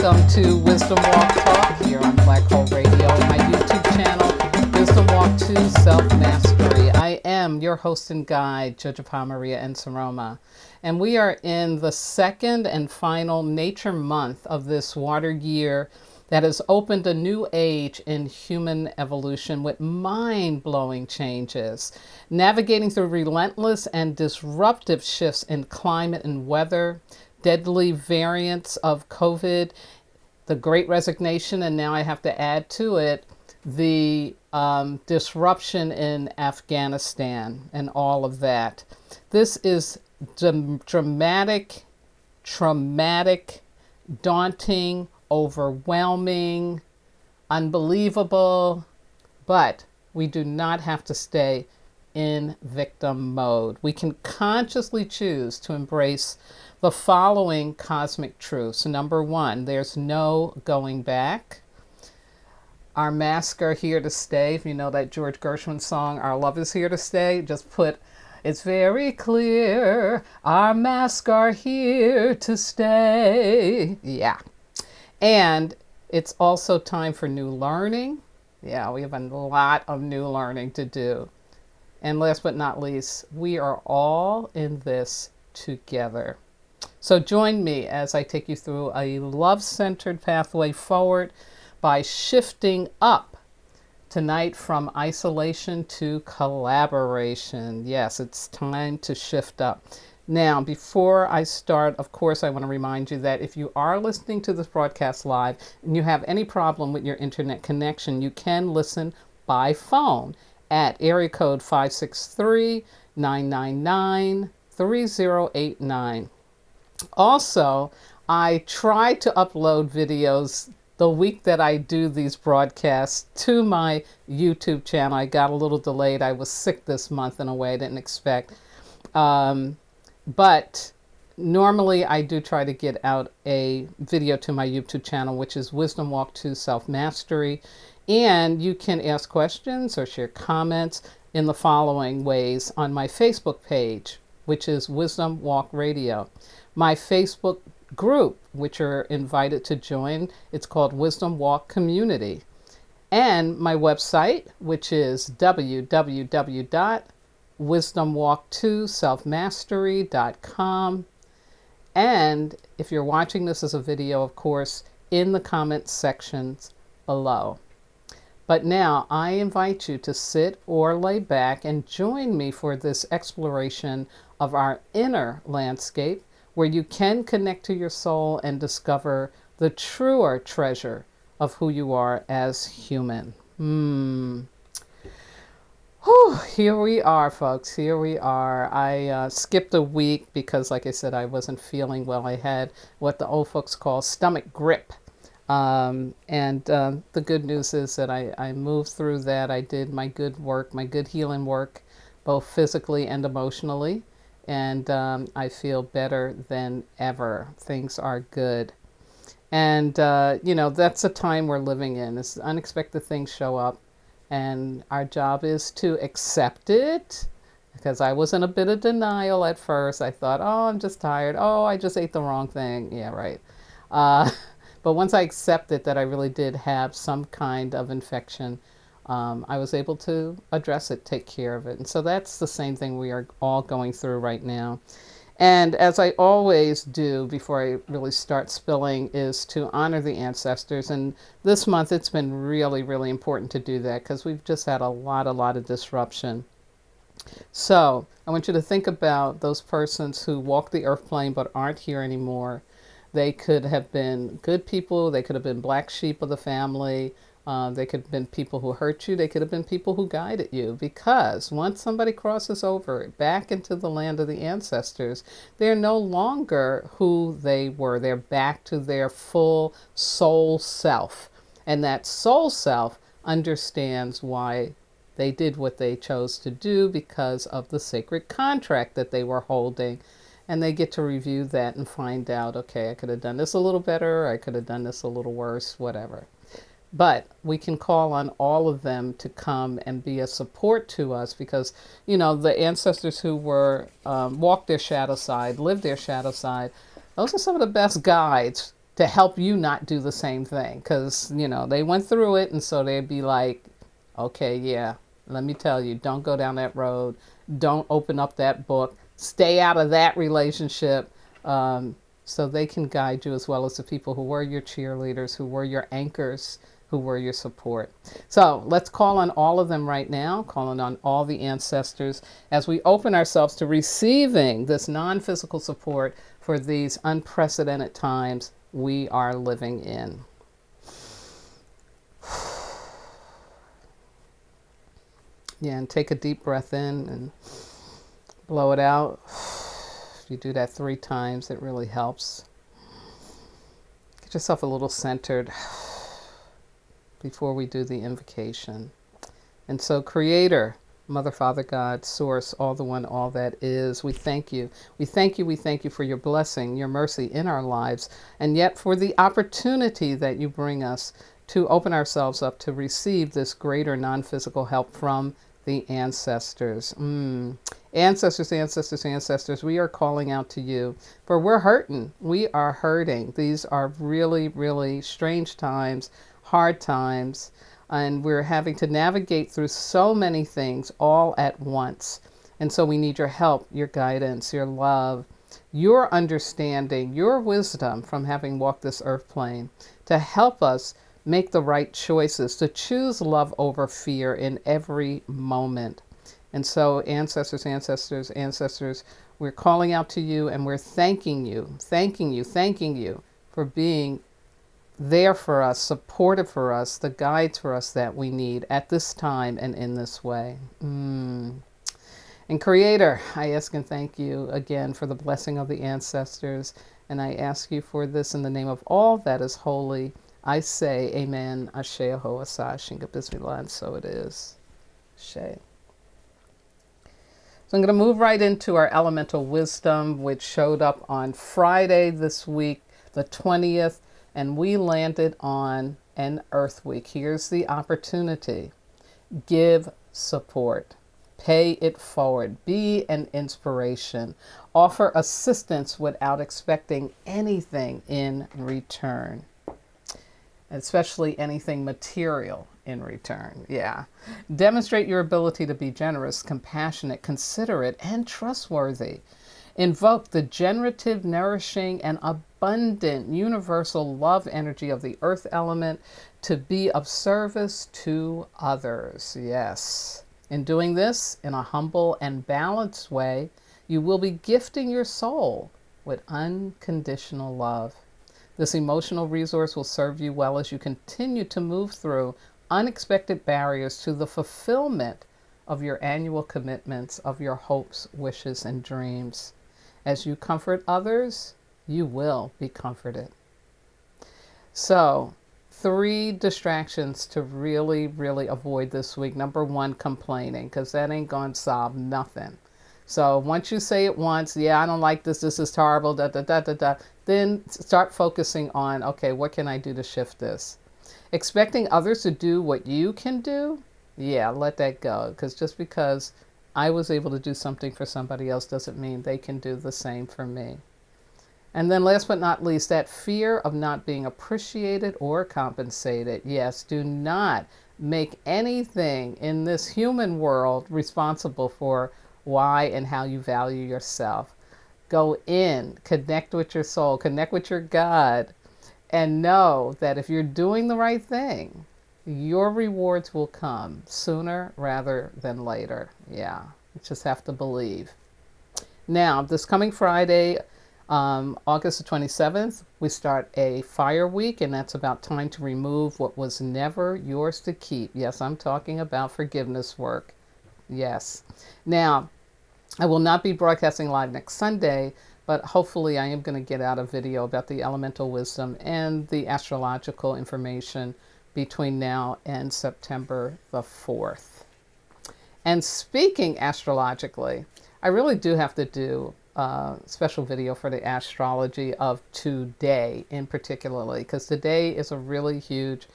Welcome to Wisdom Walk Talk here on Black Hole Radio and my YouTube channel, Wisdom Walk 2 Self-Mastery. I am your host and guide, Jojopah Maria Ensaroma, and we are in the second and final nature month of this water year that has opened a new age in human evolution with mind-blowing changes, navigating through relentless and disruptive shifts in climate and weather, deadly variants of COVID, the Great Resignation, and now I have to add to it the disruption in Afghanistan and all of that. This is dramatic, traumatic, daunting, overwhelming, unbelievable, but we do not have to stay in victim mode. We can consciously choose to embrace the following cosmic truths. Number one, there's no going back. Our masks are here to stay. If you know that George Gershwin song, Our Love is Here to Stay, just put, it's very clear, our masks are here to stay. Yeah. And it's also time for new learning. Yeah, we have a lot of new learning to do. And last but not least, we are all in this together. So join me as I take you through a love-centered pathway forward by shifting up tonight from isolation to collaboration. Yes, it's time to shift up. Now, before I start, of course, I want to remind you that if you are listening to this broadcast live and you have any problem with your internet connection, you can listen by phone at area code 563-999-3089. Also, I try to upload videos the week that I do these broadcasts to my YouTube channel. I got a little delayed. I was sick this month in a way I didn't expect. But normally I do try to get out a video to my YouTube channel, which is Wisdom Walk 2 Self-Mastery. And you can ask questions or share comments in the following ways on my Facebook page, which is Wisdom Walk Radio. My Facebook group, which you're invited to join, it's called Wisdom Walk Community. And my website, which is www.wisdomwalk2selfmastery.com. And if you're watching this as a video, of course, in the comments sections below. But now I invite you to sit or lay back and join me for this exploration of our inner landscape, where you can connect to your soul and discover the truer treasure of who you are as human. Whew, here we are, folks. Here we are. I skipped a week because, like I said, I wasn't feeling well. I had what the old folks call stomach grip. And the good news is that I moved through that. I did my good work, my good healing work, both physically and emotionally. And I feel better than ever. Things are good. And, you know, that's a time we're living in. It's unexpected things show up. And our job is to accept it. Because I was in a bit of denial at first. I thought, oh, I'm just tired. Oh, I just ate the wrong thing. Yeah, right. But once I accepted that I really did have some kind of infection, I was able to address it, take care of it. And so that's the same thing we are all going through right now. And as I always do before I really start spilling, is to honor the ancestors. And this month it's been really, really important to do that because we've just had a lot of disruption. So I want you to think about those persons who walk the earth plane but aren't here anymore. They could have been good people. They could have been black sheep of the family. They could have been people who hurt you. They could have been people who guided you. Because once somebody crosses over back into the land of the ancestors, they're no longer who they were. They're back to their full soul self. And that soul self understands why they did what they chose to do because of the sacred contract that they were holding. And they get to review that and find out, okay, I could have done this a little better. I could have done this a little worse, whatever. But we can call on all of them to come and be a support to us because, you know, the ancestors who were walked their shadow side, lived their shadow side, those are some of the best guides to help you not do the same thing. Because, you know, they went through it, and so they'd be like, okay, yeah, let me tell you, don't go down that road. Don't open up that book. Stay out of that relationship. So they can guide you, as well as the people who were your cheerleaders, who were your anchors, who were your support. So let's call on all of them right now, calling on all the ancestors as we open ourselves to receiving this non-physical support for these unprecedented times we are living in. Yeah, and take a deep breath in and blow it out. If you do that 3 times, it really helps. Get yourself a little centered before we do the invocation. And so, Creator, Mother, Father, God, Source, all the one, all that is, we thank you. We thank you, we thank you for your blessing, your mercy in our lives, and yet for the opportunity that you bring us to open ourselves up to receive this greater non-physical help from the ancestors. Ancestors, ancestors, ancestors, we are calling out to you, for we're hurting. We are hurting. These are really, really strange times, hard times, and we're having to navigate through so many things all at once. And so we need your help, your guidance, your love, your understanding, your wisdom from having walked this earth plane to help us make the right choices, to choose love over fear in every moment. And so, ancestors, ancestors, ancestors, we're calling out to you, and we're thanking you, thanking you, thanking you for being there for us, supportive for us, the guides for us that we need at this time and in this way. And Creator, I ask and thank you again for the blessing of the ancestors, and I ask you for this in the name of all that is holy. I say, Amen, Ashe, Aho, Asa, Shinga, Bismillah, and so it is. Ashe. So I'm going to move right into our elemental wisdom, which showed up on Friday this week, the 20th, and we landed on an Earth Week. Here's the opportunity. Give support. Pay it forward. Be an inspiration. Offer assistance without expecting anything in return, especially anything material in return. Yeah. Demonstrate your ability to be generous, compassionate, considerate, and trustworthy. Invoke the generative, nourishing, and abundant universal love energy of the earth element to be of service to others. Yes. In doing this in a humble and balanced way, you will be gifting your soul with unconditional love. This emotional resource will serve you well as you continue to move through unexpected barriers to the fulfillment of your annual commitments, of your hopes, wishes, and dreams. As you comfort others, you will be comforted. So, 3 distractions to really, really avoid this week. Number 1, complaining, because that ain't going to solve nothing. So once you say it once, yeah, I don't like this, this is horrible, da da da da da, then start focusing on, okay, what can I do to shift this? Expecting others to do what you can do, yeah, let that go. Because just because I was able to do something for somebody else doesn't mean they can do the same for me. And then last but not least, that fear of not being appreciated or compensated. Yes, do not make anything in this human world responsible for why and how you value yourself. Go in, connect with your soul, connect with your God, and know that if you're doing the right thing, your rewards will come sooner rather than later. Yeah, you just have to believe. Now, this coming Friday, August the 27th, we start a fire week, and that's about time to remove what was never yours to keep. Yes, I'm talking about forgiveness work. Yes. Now, I will not be broadcasting live next Sunday, but hopefully I am going to get out a video about the elemental wisdom and the astrological information between now and September the 4th. And speaking astrologically, I really do have to do a special video for the astrology of today in particularly, because today is a really huge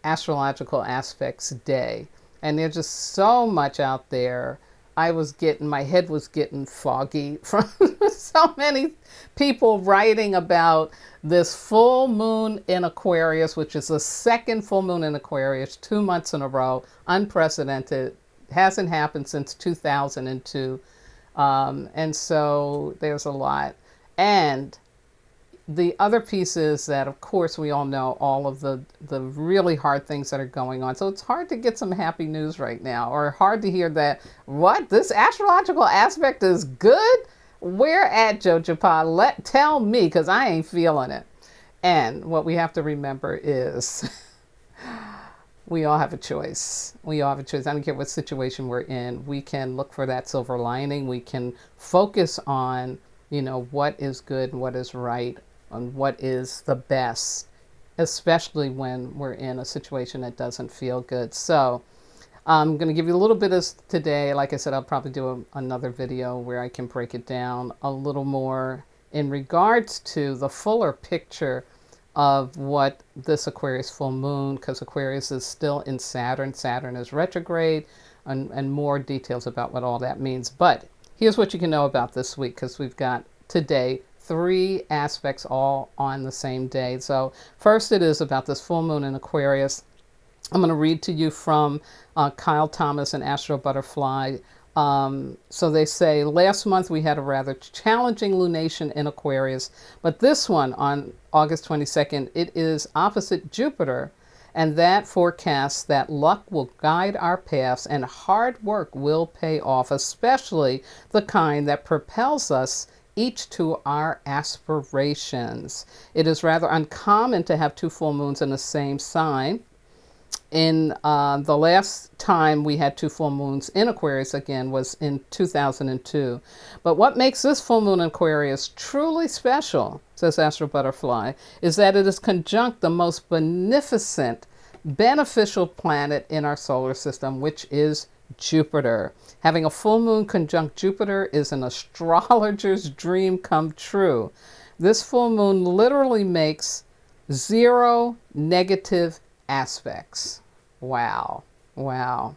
astrological aspects day. And there's just so much out there my head was getting foggy from so many people writing about this full moon in Aquarius, which is the second full moon in Aquarius, 2 months in a row, unprecedented, hasn't happened since 2002. And so there's a lot. And the other piece is that, of course, we all know all of the really hard things that are going on. So it's hard to get some happy news right now, or hard to hear that, what, this astrological aspect is good? Where at, Jojapa? Tell me, because I ain't feeling it. And what we have to remember is we all have a choice. We all have a choice. I don't care what situation we're in. We can look for that silver lining. We can focus on, what is good and what is right and what is the best, especially when we're in a situation that doesn't feel good. So I'm going to give you a little bit of today. Like I said, I'll probably do another video where I can break it down a little more in regards to the fuller picture of what this Aquarius full moon, because Aquarius is still in Saturn. Saturn is retrograde, and more details about what all that means. But here's what you can know about this week, because we've got today 3 aspects all on the same day. So first, it is about this full moon in Aquarius. I'm going to read to you from Kyle Thomas and Astro Butterfly. So they say, last month we had a rather challenging lunation in Aquarius, but this one on August 22nd, it is opposite Jupiter, and that forecasts that luck will guide our paths and hard work will pay off, especially the kind that propels us each to our aspirations. It is rather uncommon to have 2 full moons in the same sign. In the last time we had 2 full moons in Aquarius, again, was in 2002. But what makes this full moon in Aquarius truly special, says Astro Butterfly, is that it is conjunct the most beneficent, beneficial planet in our solar system, which is Jupiter. Having a full moon conjunct Jupiter is an astrologer's dream come true. This full moon literally makes 0 negative aspects. Wow. Wow.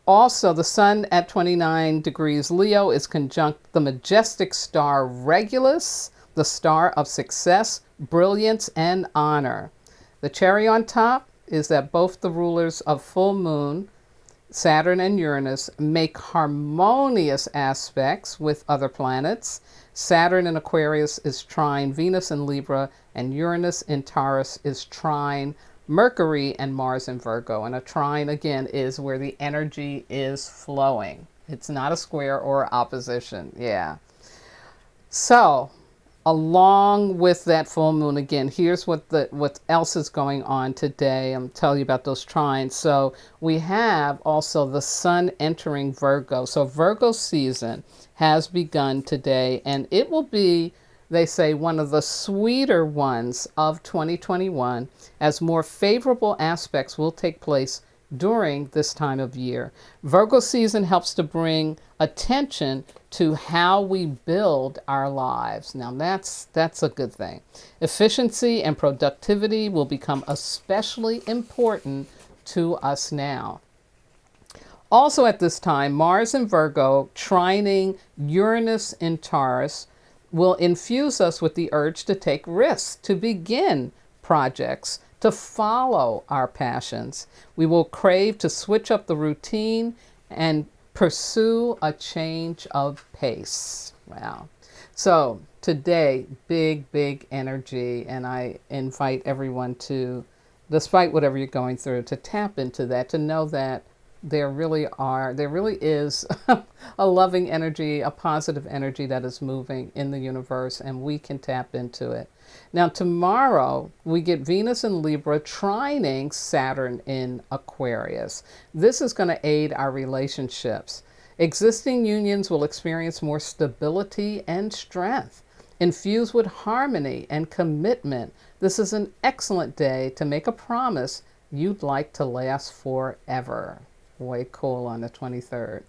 Also, the sun at 29 degrees Leo is conjunct the majestic star Regulus, the star of success, brilliance, and honor. The cherry on top is that both the rulers of full moon, Saturn and Uranus, make harmonious aspects with other planets. Saturn in Aquarius is trine Venus in Libra, and Uranus in Taurus is trine Mercury and Mars in Virgo. And a trine, again, is where the energy is flowing. It's not a square or opposition. Yeah. So, along with that full moon, again, here's what else is going on today. I'm telling you about those trines. So we have also the sun entering Virgo. So Virgo season has begun today, and it will be, they say, one of the sweeter ones of 2021, as more favorable aspects will take place during this time of year. Virgo season helps to bring attention to how we build our lives. Now that's a good thing. Efficiency and productivity will become especially important to us now. Also at this time, Mars in Virgo trining Uranus in Taurus will infuse us with the urge to take risks, to begin projects, to follow our passions. We will crave to switch up the routine and pursue a change of pace. Wow. So today, big energy, and I invite everyone to, despite whatever you're going through, to tap into that, to know that there really is a loving energy, a positive energy that is moving in the universe, and we can tap into it. Now, tomorrow, we get Venus in Libra trining Saturn in Aquarius. This is going to aid our relationships. Existing unions will experience more stability and strength. Infused with harmony and commitment, this is an excellent day to make a promise you'd like to last forever. Way cool on the 23rd.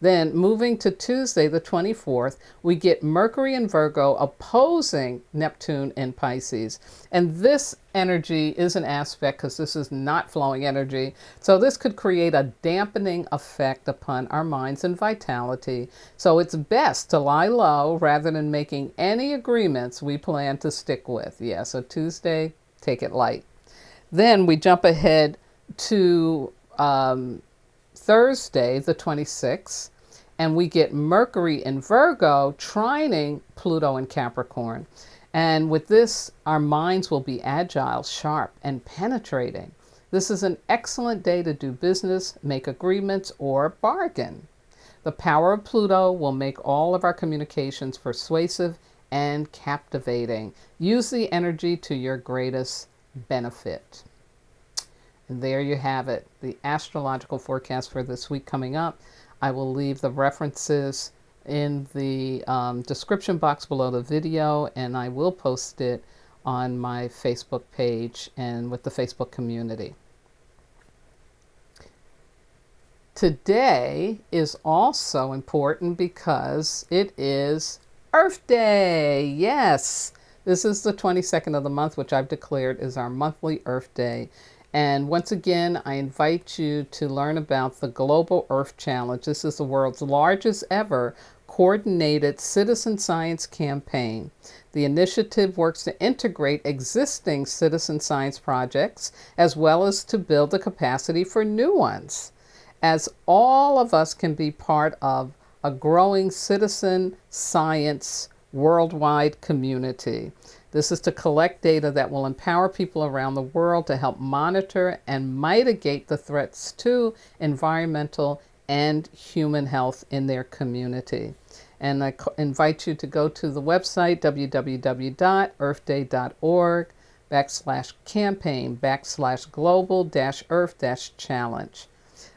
Then moving to Tuesday, the 24th, we get Mercury in Virgo opposing Neptune in Pisces. And this energy is an aspect because this is not flowing energy. So this could create a dampening effect upon our minds and vitality. So it's best to lie low rather than making any agreements we plan to stick with. Yeah, so Tuesday, take it light. Then we jump ahead to Thursday, the 26th, and we get Mercury in Virgo trining Pluto in Capricorn. And with this, our minds will be agile, sharp, and penetrating. This is an excellent day to do business, make agreements, or bargain. The power of Pluto will make all of our communications persuasive and captivating. Use the energy to your greatest benefit. And there you have it, the astrological forecast for this week coming up. I will leave the references in the description box below the video, and I will post it on my Facebook page and with the Facebook community. Today is also important because it is Earth Day. Yes, this is the 22nd of the month, which I've declared is our monthly Earth Day. And once again, I invite you to learn about the Global Earth Challenge. This is the world's largest ever coordinated citizen science campaign. The initiative works to integrate existing citizen science projects as well as to build the capacity for new ones, as all of us can be part of a growing citizen science worldwide community. This is to collect data that will empower people around the world to help monitor and mitigate the threats to environmental and human health in their community. And I invite you to go to the website www.earthday.org/campaign/global-earth-challenge.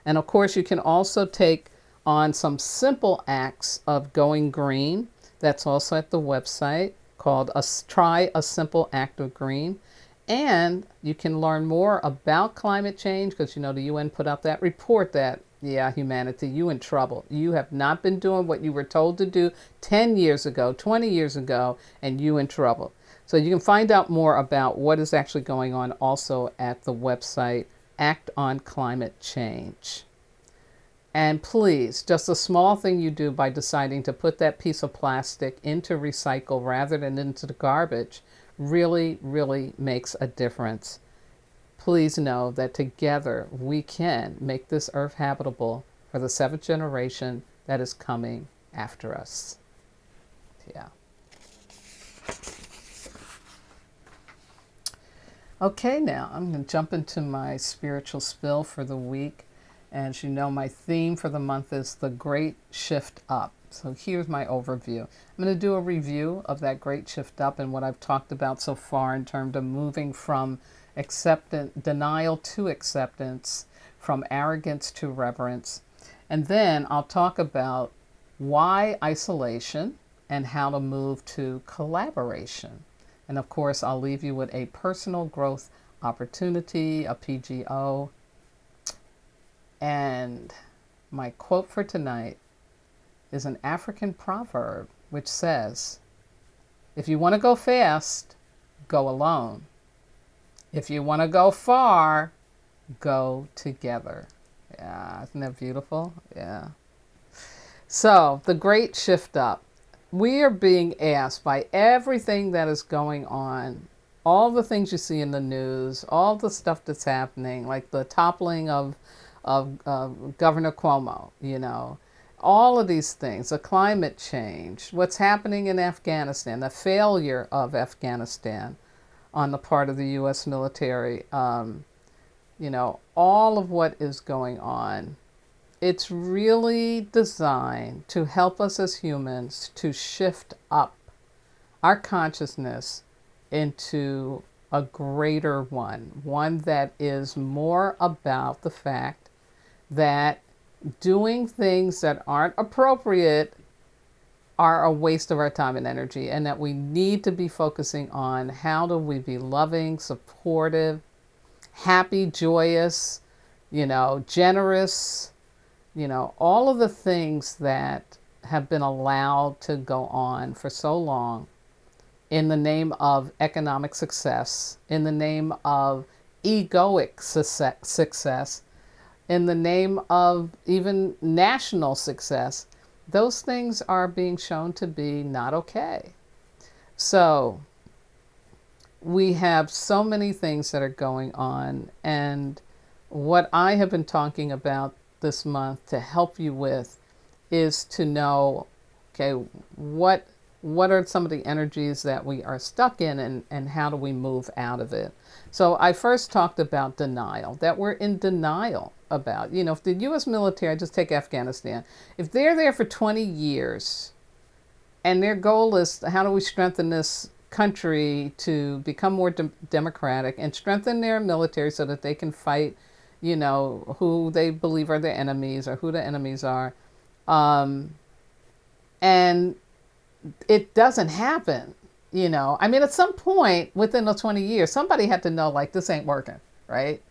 And of course, you can also take on some simple acts of going green. That's also at the website, called Try a Simple Act of Green. And you can learn more about climate change because, you know, the UN put out that report that, yeah, humanity, you in trouble. You have not been doing what you were told to do 10 years ago, 20 years ago, and you in trouble. So you can find out more about what is actually going on also at the website Act on Climate Change. And please, just a small thing you do by deciding to put that piece of plastic into recycle rather than into the garbage really, really makes a difference. Please know that together we can make this earth habitable for the 7th generation that is coming after us. Yeah. Okay, now I'm going to jump into my spiritual spill for the week. As you know, my theme for the month is the Great Shift Up. So here's my overview. I'm going to do a review of that Great Shift Up and what I've talked about so far in terms of moving from denial to acceptance, from arrogance to reverence. And then I'll talk about why isolation and how to move to collaboration. And of course, I'll leave you with a personal growth opportunity, a PGO. And my quote for tonight is an African proverb which says, if you want to go fast, go alone. If you want to go far, go together. Yeah, isn't that beautiful? Yeah. So, the Great Shift Up. We are being asked by everything that is going on, all the things you see in the news, all the stuff that's happening, like the toppling of Governor Cuomo, you know, all of these things, the climate change, what's happening in Afghanistan, the failure of Afghanistan on the part of the U.S. military, you know, all of what is going on. It's really designed to help us as humans to shift up our consciousness into a greater one that is more about the fact that doing things that aren't appropriate are a waste of our time and energy, and that we need to be focusing on how do we be loving, supportive, happy, joyous, you know, generous, all of the things that have been allowed to go on for so long in the name of economic success, in the name of egoic success, in the name of even national success, those things are being shown to be not okay. So we have so many things that are going on. And what I have been talking about this month to help you with is to know, okay, what are some of the energies that we are stuck in, and how do we move out of it? So I first talked about denial, that we're in denial about, if the U.S. military, just take Afghanistan, if they're there for 20 years and their goal is how do we strengthen this country to become more democratic and strengthen their military so that they can fight, who they believe are their enemies or who the enemies are. And it doesn't happen, I mean, at some point within the 20 years, somebody had to know, like, this ain't working, right?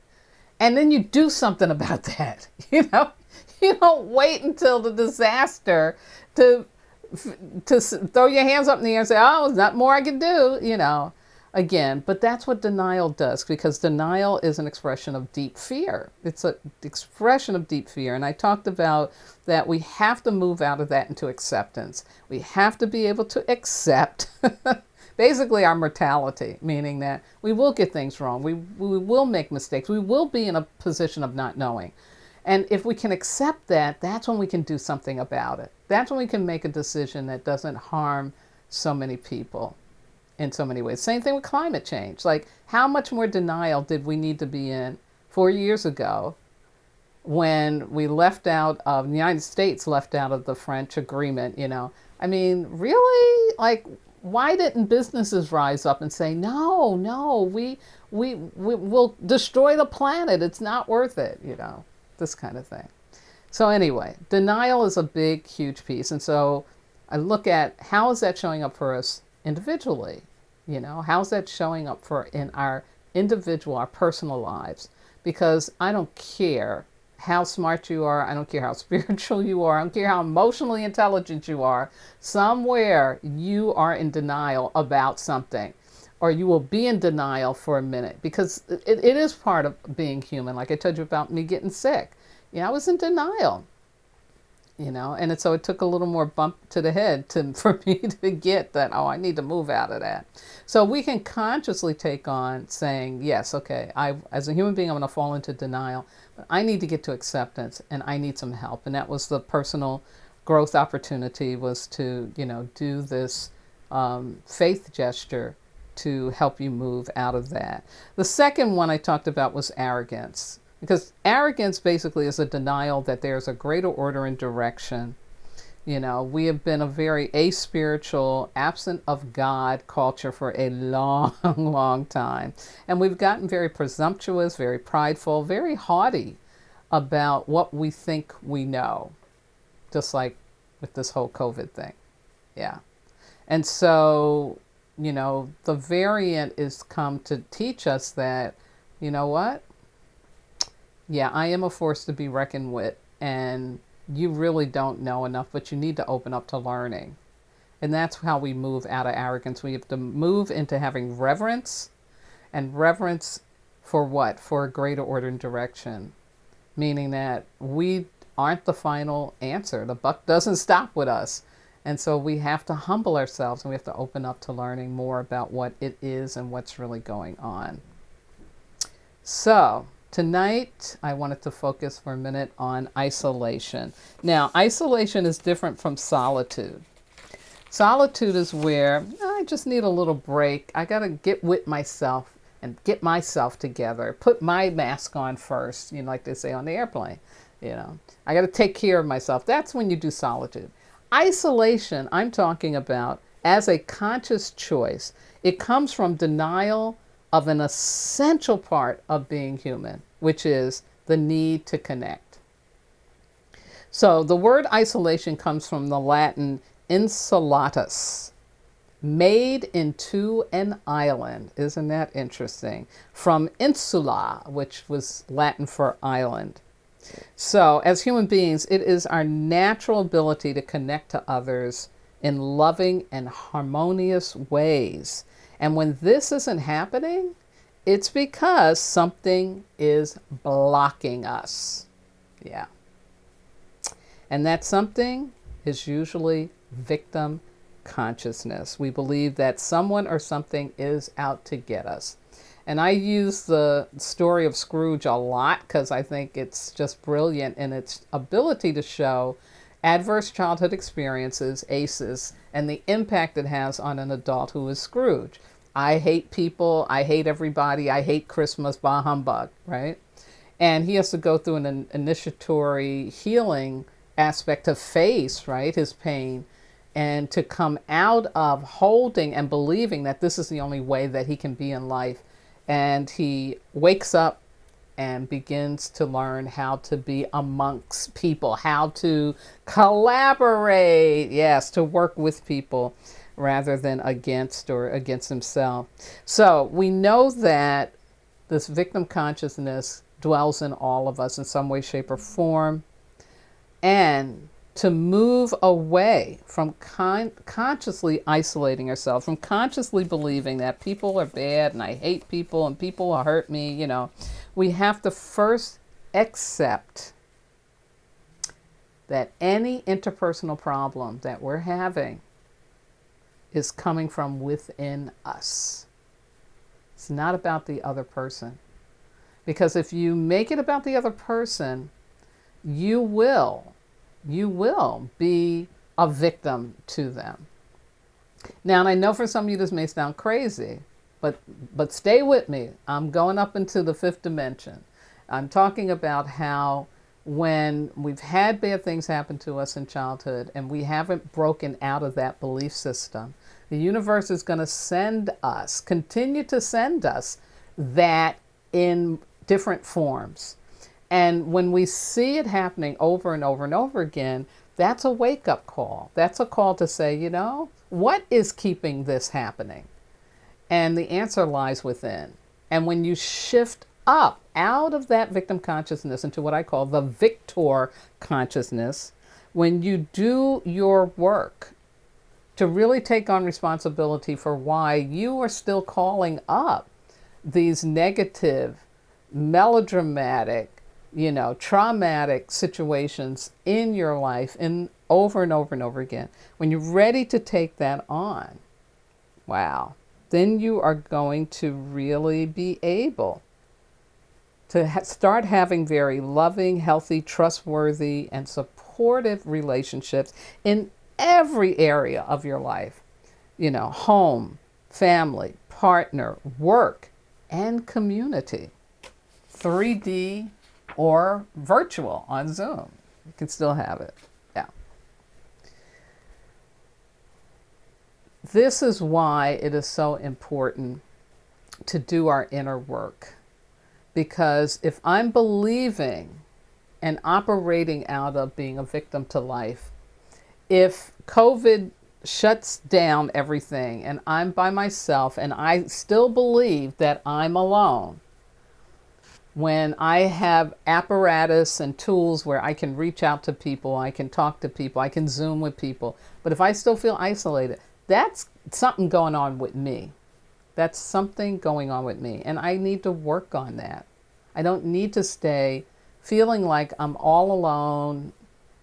And then you do something about that, You don't wait until the disaster to throw your hands up in the air and say, oh, there's not more I can do, again. But that's what denial does, because denial is an expression of deep fear. It's an expression of deep fear. And I talked about that we have to move out of that into acceptance. We have to be able to accept basically our mortality, meaning that we will get things wrong. We will make mistakes. We will be in a position of not knowing. And if we can accept that, that's when we can do something about it. That's when we can make a decision that doesn't harm so many people in so many ways. Same thing with climate change. Like, how much more denial did we need to be in 4 years ago when we left out of, the United States left out of the French agreement, I mean, really? Like, why didn't businesses rise up and say, no, we will destroy the planet. It's not worth it, this kind of thing. So anyway, denial is a big, huge piece. And so I look at how is that showing up for us individually? How's that showing up in our individual, our personal lives? Because I don't care how smart you are. I don't care how spiritual you are. I don't care how emotionally intelligent you are. Somewhere you are in denial about something, or you will be in denial for a minute, because it is part of being human. Like I told you about me getting sick. I was in denial, and so it took a little more bump to the head for me to get that, oh, I need to move out of that. So we can consciously take on saying, yes, okay, as a human being, I'm going to fall into denial, but I need to get to acceptance, and I need some help. And that was the personal growth opportunity, was to, do this faith gesture to help you move out of that. The second one I talked about was arrogance. Because arrogance basically is a denial that there's a greater order and direction. We have been a very aspiritual, absent of God culture for a long, long time. And we've gotten very presumptuous, very prideful, very haughty about what we think we know. Just like with this whole COVID thing. Yeah. And so, the variant is come to teach us that, you know what? Yeah, I am a force to be reckoned with, and you really don't know enough, but you need to open up to learning. And that's how we move out of arrogance. We have to move into having reverence, and reverence for what? For a greater order and direction, meaning that we aren't the final answer. The buck doesn't stop with us. And so we have to humble ourselves, and we have to open up to learning more about what it is and what's really going on. So tonight, I wanted to focus for a minute on isolation. Now, isolation is different from solitude. Solitude is where I just need a little break. I got to get with myself and get myself together. Put my mask on first, like they say on the airplane. I got to take care of myself. That's when you do solitude. Isolation, I'm talking about as a conscious choice. It comes from denial of an essential part of being human, which is the need to connect. So the word isolation comes from the Latin insulatus, made into an island. Isn't that interesting? From insula, which was Latin for island. So, as human beings, it is our natural ability to connect to others in loving and harmonious ways. And when this isn't happening, it's because something is blocking us. Yeah. And that something is usually victim consciousness. We believe that someone or something is out to get us. And I use the story of Scrooge a lot because I think it's just brilliant in its ability to show adverse childhood experiences, ACEs, and the impact it has on an adult who is Scrooge. I hate people, I hate everybody, I hate Christmas, bah humbug, right? And he has to go through an initiatory healing aspect to face, right, his pain, and to come out of holding and believing that this is the only way that he can be in life. And he wakes up and begins to learn how to be amongst people, how to collaborate, yes, to work with people rather than against himself. So we know that this victim consciousness dwells in all of us in some way, shape, or form. And to move away from consciously isolating ourselves, from consciously believing that people are bad and I hate people and people will hurt me, we have to first accept that any interpersonal problem that we're having is coming from within us. It's not about the other person. Because if you make it about the other person, you will be a victim to them. Now, and I know for some of you this may sound crazy, but stay with me. I'm going up into the fifth dimension. I'm talking about how when we've had bad things happen to us in childhood and we haven't broken out of that belief system, the universe is going to continue to send us that in different forms. And when we see it happening over and over and over again, that's a wake-up call. That's a call to say, what is keeping this happening? And the answer lies within. And when you shift up out of that victim consciousness into what I call the victor consciousness, when you do your work to really take on responsibility for why you are still calling up these negative, melodramatic, traumatic situations in your life and over and over and over again. When you're ready to take that on, wow, then you are going to really be able to start having very loving, healthy, trustworthy, and supportive relationships in every area of your life. Home, family, partner, work, and community. 3D or virtual on Zoom. You can still have it. Yeah. This is why it is so important to do our inner work. Because if I'm believing and operating out of being a victim to life, if COVID shuts down everything and I'm by myself and I still believe that I'm alone, when I have apparatus and tools where I can reach out to people, I can talk to people, I can Zoom with people, but if I still feel isolated, that's something going on with me. That's something going on with me, and I need to work on that. I don't need to stay feeling like I'm all alone,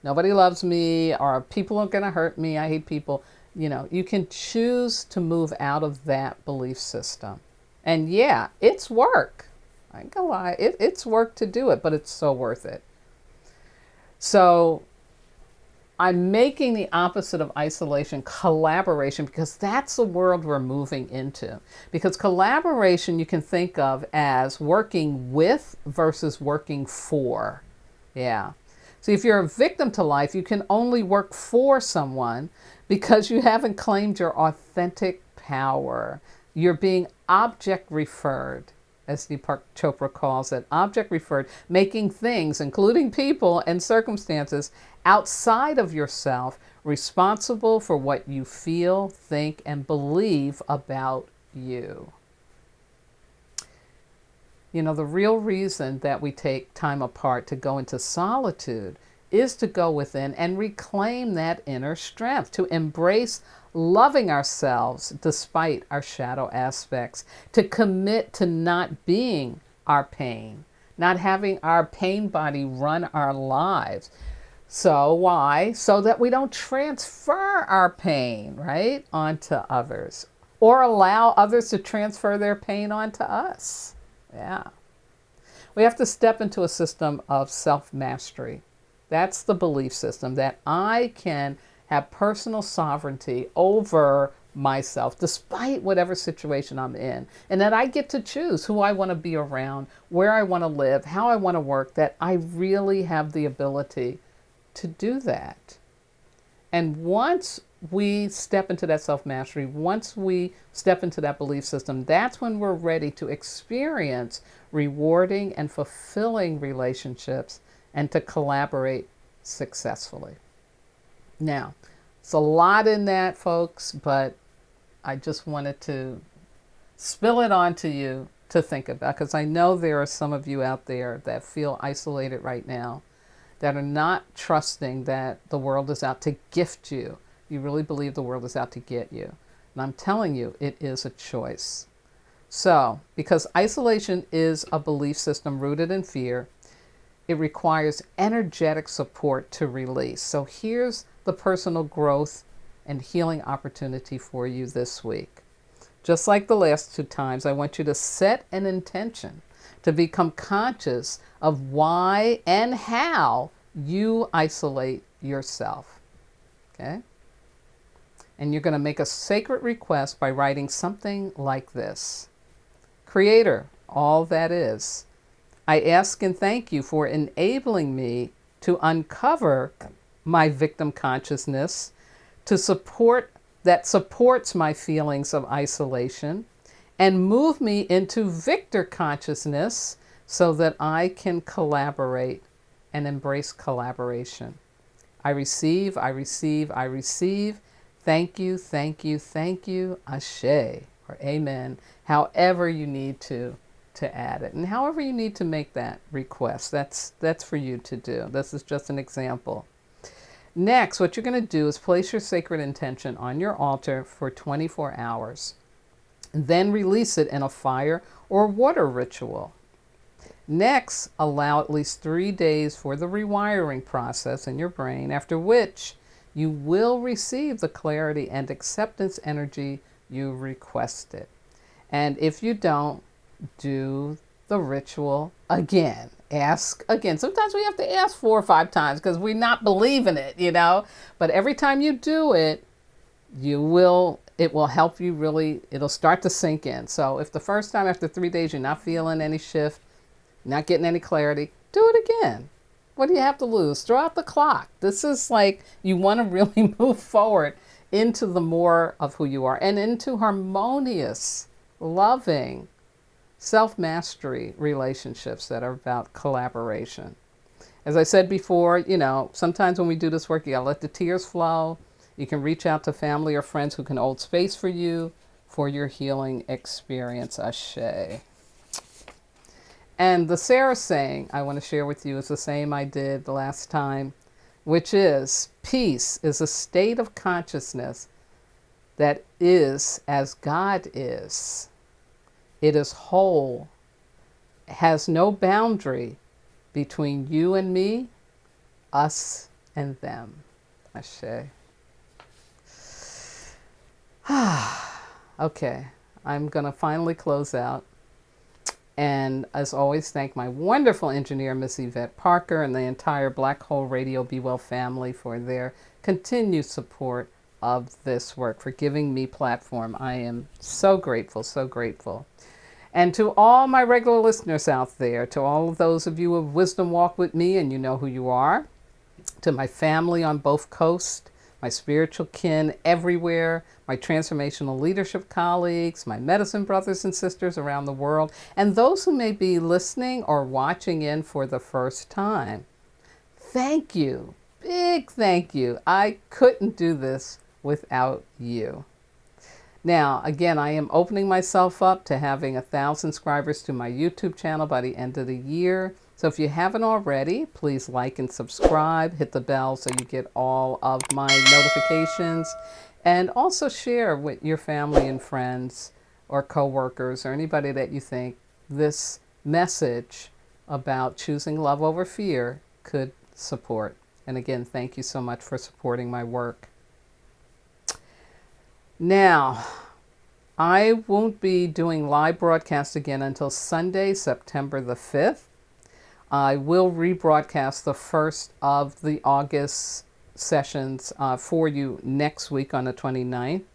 nobody loves me, or people are going to hurt me, I hate people. You can choose to move out of that belief system. And yeah, it's work. I ain't gonna lie, it's work to do it, but it's so worth it. So I'm making the opposite of isolation collaboration, because that's the world we're moving into. Because collaboration you can think of as working with versus working for. Yeah. So if you're a victim to life, you can only work for someone because you haven't claimed your authentic power. You're being object referred, as Deepak Chopra calls it, object referred, making things, including people and circumstances, outside of yourself responsible for what you feel, think, and believe about you. You know, the real reason that we take time apart to go into solitude is to go within and reclaim that inner strength, to embrace loving ourselves despite our shadow aspects, to commit to not being our pain, not having our pain body run our lives. So why? So that we don't transfer our pain, right, onto others or allow others to transfer their pain onto us. Yeah. We have to step into a system of self-mastery. That's the belief system that I can have personal sovereignty over myself despite whatever situation I'm in, and that I get to choose who I want to be around, where I want to live, how I want to work, that I really have the ability to do that. And once we step into that self-mastery, once we step into that belief system, that's when we're ready to experience rewarding and fulfilling relationships and to collaborate successfully. Now, it's a lot in that, folks, but I just wanted to spill it onto you to think about, because I know there are some of you out there that feel isolated right now, that are not trusting that the world is out to gift you. You really believe the world is out to get you. And I'm telling you, it is a choice. So, because isolation is a belief system rooted in fear, it requires energetic support to release. So here's the personal growth and healing opportunity for you this week. Just like the last two times, I want you to set an intention to become conscious of why and how you isolate yourself. Okay? And you're going to make a sacred request by writing something like this. Creator, all that is, I ask and thank you for enabling me to uncover my victim consciousness, to support that supports my feelings of isolation, and move me into victor consciousness so that I can collaborate and embrace collaboration. I receive, I receive, I receive. Thank you, thank you, thank you. Ashe or amen. However you need to add it, and however you need to make that request. That's for you to do. This is just an example. Next, what you're going to do is place your sacred intention on your altar for 24 hours. Then release it in a fire or water ritual. Next, allow at least 3 days for the rewiring process in your brain, after which you will receive the clarity and acceptance energy you requested. And if you don't, do the ritual again. Ask again. Sometimes we have to ask 4 or 5 times because we're not believing it, you know. But every time you do it, it will help you really, it'll start to sink in. So if the first time after 3 days you're not feeling any shift, not getting any clarity, do it again. What do you have to lose? Throw out the clock. This is like, you want to really move forward into the more of who you are and into harmonious, loving, self-mastery relationships that are about collaboration. As I said before, you know, sometimes when we do this work, you gotta let the tears flow. You can reach out to family or friends who can hold space for you for your healing experience. Ashe. And the Sara Saying I want to share with you is the same I did the last time, which is, peace is a state of consciousness that is as God is. It is whole, has no boundary between you and me, us and them. Ashe. Okay, I'm going to finally close out. And as always, thank my wonderful engineer, Miss Yvette Parker, and the entire Black Hole Radio Be Well family for their continued support of this work, for giving me platform. I am so grateful, so grateful. And to all my regular listeners out there, to all of those of you who have wisdom walk with me and you know who you are, to my family on both coasts, my spiritual kin everywhere, my transformational leadership colleagues, my medicine brothers and sisters around the world, and those who may be listening or watching in for the first time. Thank you. Big thank you. I couldn't do this without you. Now, again, I am opening myself up to having 1,000 subscribers to my YouTube channel by the end of the year. So if you haven't already, please like and subscribe, hit the bell so you get all of my notifications, and also share with your family and friends or coworkers or anybody that you think this message about choosing love over fear could support. And again, thank you so much for supporting my work. Now, I won't be doing live broadcast again until Sunday, September the 5th. I will rebroadcast the first of the August sessions for you next week on the 29th.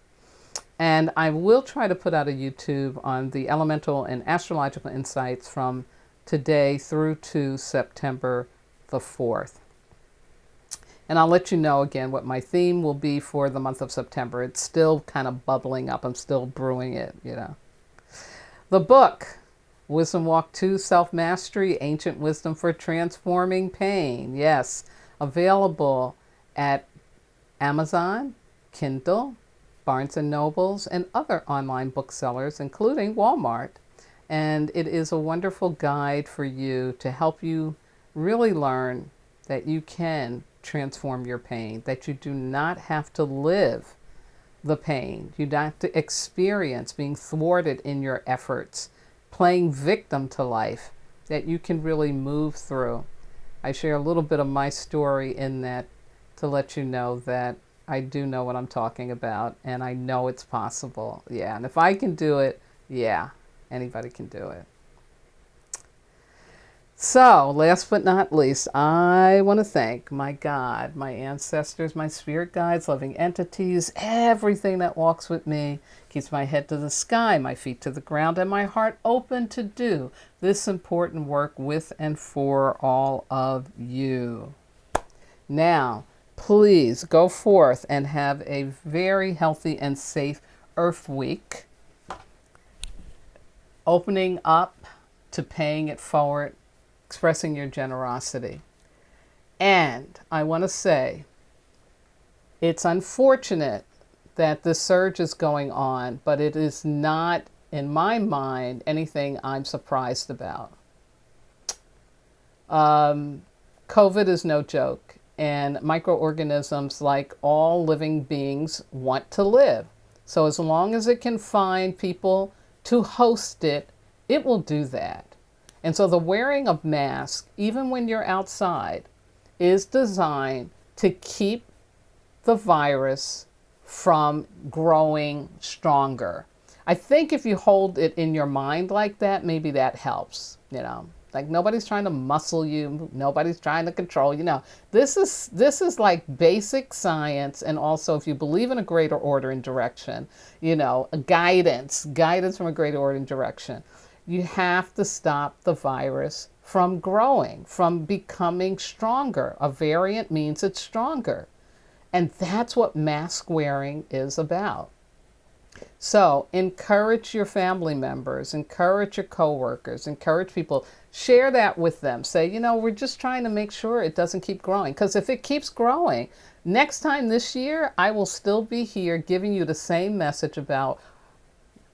And I will try to put out a YouTube on the elemental and astrological insights from today through to September the 4th. And I'll let you know again what my theme will be for the month of September. It's still kind of bubbling up. I'm still brewing it, you know. The book, Wisdom Walk 2, Self-Mastery, Ancient Wisdom for Transforming Pain. Yes, available at Amazon, Kindle, Barnes & Nobles, and other online booksellers, including Walmart. And it is a wonderful guide for you to help you really learn that you can transform your pain, that you do not have to live the pain. You don't have to experience being thwarted in your efforts, playing victim to life, that you can really move through. I share a little bit of my story in that to let you know that I do know what I'm talking about, and I know it's possible. Yeah, and if I can do it, yeah, anybody can do it. So, last but not least, I want to thank my God, my ancestors, my spirit guides, loving entities, everything that walks with me, keeps my head to the sky, my feet to the ground, and my heart open to do this important work with and for all of you. Now, please go forth and have a very healthy and safe Earth Week, opening up to paying it forward, expressing your generosity. And I want to say, it's unfortunate that the surge is going on, but it is not, in my mind, anything I'm surprised about. COVID is no joke, and microorganisms, like all living beings, want to live. So as long as it can find people to host it, it will do that. And so the wearing of masks, even when you're outside, is designed to keep the virus from growing stronger. I think if you hold it in your mind like that, maybe that helps, you know. Like, nobody's trying to muscle you, nobody's trying to control you. No, this is like basic science, and also, if you believe in a greater order and direction, you know, a guidance from a greater order and direction. You have to stop the virus from growing, from becoming stronger. A variant means it's stronger. And that's what mask wearing is about. So encourage your family members, encourage your coworkers, encourage people, share that with them. Say, you know, we're just trying to make sure it doesn't keep growing. Because if it keeps growing, next time this year, I will still be here giving you the same message about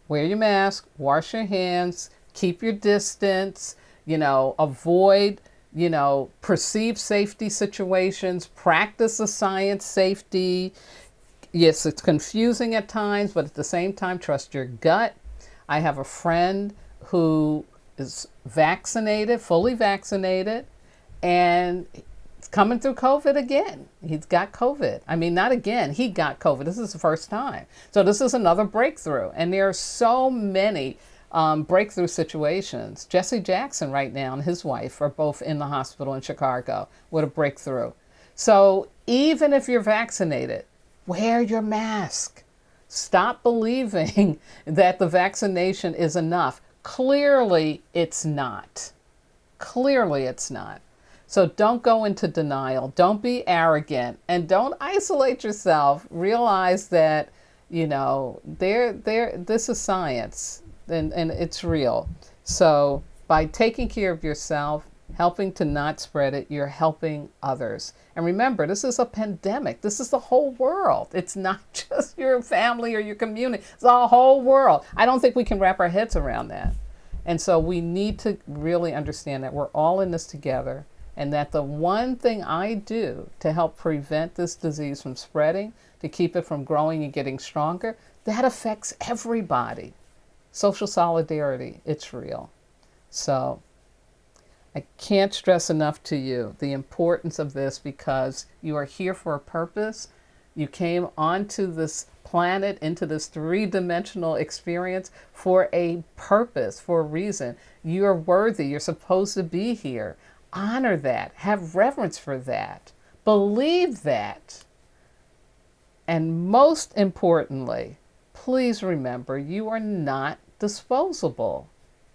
wear your mask, wash your hands, keep your distance, you know, avoid, you know, perceived safety situations, practice the science safety. Yes, it's confusing at times, but at the same time, trust your gut. I have a friend who is vaccinated, fully vaccinated, and it's coming through COVID again. He's got COVID. I mean, not again, he got COVID. This is the first time. So this is another breakthrough. And there are so many breakthrough situations. Jesse Jackson right now and his wife are both in the hospital in Chicago with a breakthrough. So even if you're vaccinated, wear your mask. Stop believing that the vaccination is enough. Clearly, it's not. Clearly, it's not. So don't go into denial. Don't be arrogant, and don't isolate yourself. Realize that, you know, this is science, and it's real. So by taking care of yourself, helping to not spread it, you're helping others. And remember, this is a pandemic. This is the whole world. It's not just your family or your community. It's the whole world. I don't think we can wrap our heads around that. And so we need to really understand that we're all in this together, and that the one thing I do to help prevent this disease from spreading, to keep it from growing and getting stronger, that affects everybody. Social solidarity, it's real. So I can't stress enough to you the importance of this, because you are here for a purpose. You came onto this planet, into this three-dimensional experience for a purpose, for a reason. You're worthy. You're supposed to be here. Honor that. Have reverence for that. Believe that. And most importantly, please remember, you are not disposable.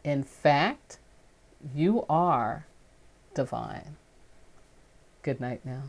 In fact, you are divine. Good night now.